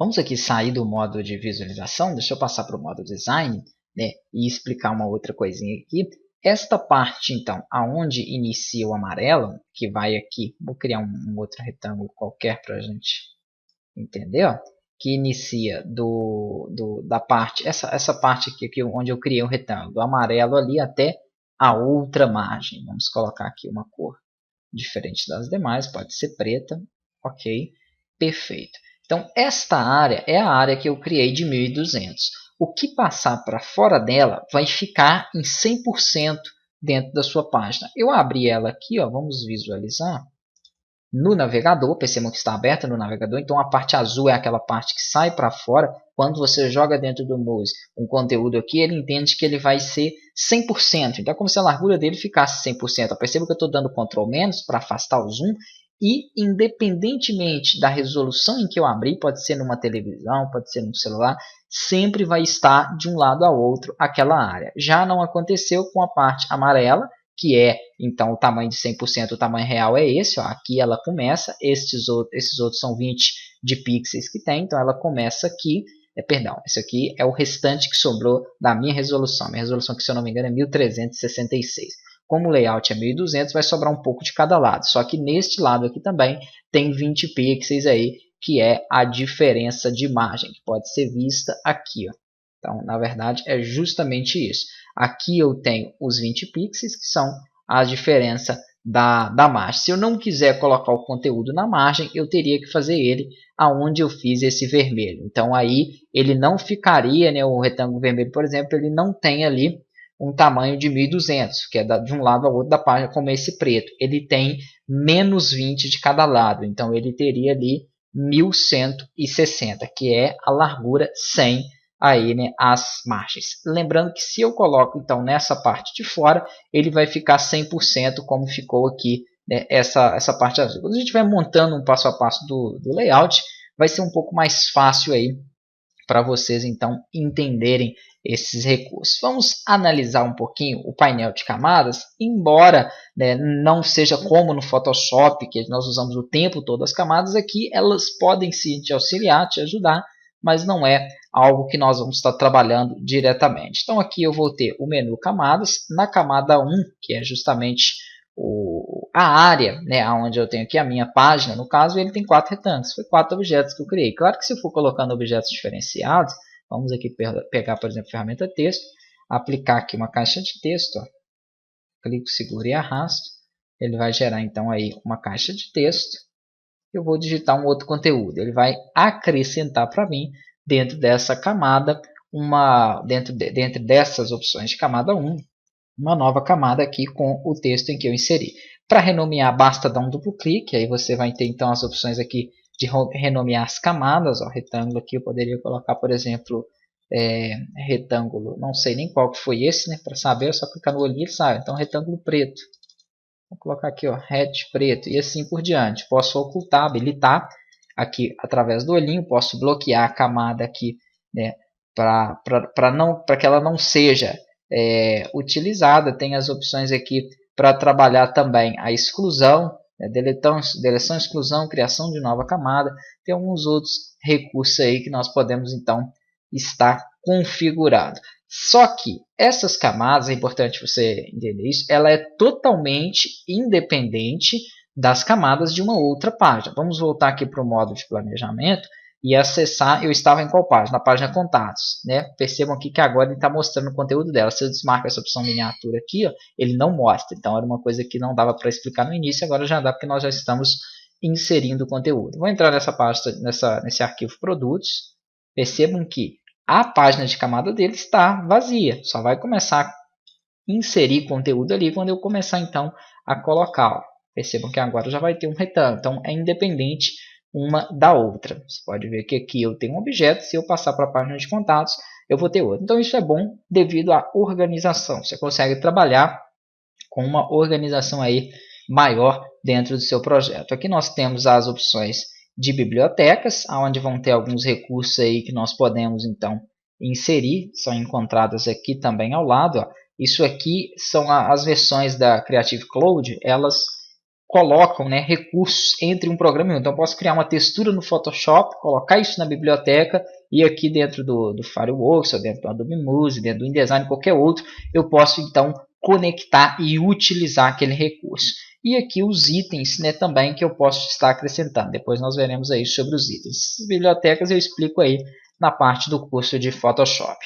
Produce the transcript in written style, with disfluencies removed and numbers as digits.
Vamos aqui sair do modo de visualização, deixa eu passar para o modo design, né, e explicar uma outra coisinha aqui. Esta parte, então, aonde inicia o amarelo, que vai aqui, vou criar um outro retângulo qualquer para a gente entender, ó, que inicia da parte, essa parte aqui onde eu criei o retângulo, do amarelo ali até a outra margem. Vamos colocar aqui uma cor diferente das demais, pode ser preta, ok, perfeito. Então, esta área é a área que eu criei de 1200. O que passar para fora dela vai ficar em 100% dentro da sua página. Eu abri ela aqui, ó, vamos visualizar. No navegador, percebam que está aberta no navegador, então a parte azul é aquela parte que sai para fora. Quando você joga dentro do Mouse um conteúdo aqui, ele entende que ele vai ser 100%. Então é como se a largura dele ficasse 100%. Perceba que eu estou dando Ctrl- para afastar o zoom. E independentemente da resolução em que eu abri, pode ser numa televisão, pode ser num celular, sempre vai estar de um lado ao outro aquela área. Já não aconteceu com a parte amarela, que é, então, o tamanho de 100%, o tamanho real é esse, ó, aqui ela começa, esses outros são 20 de pixels que tem, então ela começa aqui, perdão, esse aqui é o restante que sobrou da minha resolução aqui, se eu não me engano, é 1366. Como o layout é 1200, vai sobrar um pouco de cada lado, só que neste lado aqui também tem 20 pixels aí, que é a diferença de margem, que pode ser vista aqui, ó. Então, na verdade, é justamente isso. Aqui eu tenho os 20 pixels, que são a diferença da margem. Se eu não quiser colocar o conteúdo na margem, eu teria que fazer ele aonde eu fiz esse vermelho. Então, aí ele não ficaria, né, o retângulo vermelho, por exemplo, ele não tem ali um tamanho de 1200, que é de um lado ao outro da página, como esse preto. Ele tem menos 20 de cada lado, então ele teria ali 1160, que é a largura sem aí, né, as margens. Lembrando que se eu coloco então nessa parte de fora, ele vai ficar 100% como ficou aqui, né, essa parte azul. Quando a gente estiver montando um passo a passo do layout, vai ser um pouco mais fácil aí para vocês então entenderem esses recursos. Vamos analisar um pouquinho o painel de camadas, embora, né, não seja como no Photoshop, que nós usamos o tempo todo as camadas, aqui elas podem sim te auxiliar, te ajudar, mas não é algo que nós vamos estar trabalhando diretamente. Então aqui eu vou ter o menu camadas, na camada 1, que é justamente a área, né, onde eu tenho aqui a minha página, no caso, ele tem 4 retângulos, foi 4 objetos que eu criei. Claro que se eu for colocando objetos diferenciados, vamos aqui pegar, por exemplo, a ferramenta texto, aplicar aqui uma caixa de texto, ó. Clico, seguro e arrasto, ele vai gerar então aí uma caixa de texto. Eu vou digitar um outro conteúdo, ele vai acrescentar para mim dentro dessa camada, dentro dessas opções de camada 1, uma nova camada aqui com o texto em que eu inseri. Para renomear, basta dar um duplo clique, aí você vai ter então as opções aqui de renomear as camadas. Ó, retângulo aqui eu poderia colocar, por exemplo, retângulo, não sei nem qual que foi esse, né? Para saber é só clicar no olhinho e sai. Então, retângulo preto. Vou colocar aqui, ó, hatch preto e assim por diante. Posso ocultar, habilitar aqui através do olhinho, posso bloquear a camada aqui, né, para que ela não seja utilizada. Tem as opções aqui para trabalhar também a exclusão, né, deleção, exclusão, criação de nova camada. Tem alguns outros recursos aí que nós podemos então estar configurado. Só que essas camadas, é importante você entender isso, ela é totalmente independente das camadas de uma outra página. Vamos voltar aqui para o modo de planejamento e acessar. Eu estava em qual página? Na página contatos, né? Percebam aqui que agora ele está mostrando o conteúdo dela. Se eu desmarco essa opção miniatura aqui, ó, ele não mostra. Então era uma coisa que não dava para explicar no início, agora já dá porque nós já estamos inserindo o conteúdo. Vou entrar nessa pasta, nesse arquivo produtos. Percebam que a página de camada dele está vazia. Só vai começar a inserir conteúdo ali quando eu começar então a colocar. Percebam que agora já vai ter um retângulo. Então é independente uma da outra. Você pode ver que aqui eu tenho um objeto. Se eu passar para a página de contatos, eu vou ter outro. Então isso é bom devido à organização. Você consegue trabalhar com uma organização aí maior dentro do seu projeto. Aqui nós temos as opções de bibliotecas, onde vão ter alguns recursos aí que nós podemos então inserir, são encontradas aqui também ao lado. Ó. Isso aqui são as versões da Creative Cloud, elas colocam, né, recursos entre um programa e outro. Então eu posso criar uma textura no Photoshop, colocar isso na biblioteca e aqui dentro do Fireworks, ou dentro do Adobe Music, dentro do InDesign, qualquer outro, eu posso então conectar e utilizar aquele recurso. E aqui os itens, né, também que eu posso estar acrescentando. Depois nós veremos aí sobre os itens. As bibliotecas eu explico aí na parte do curso de Photoshop.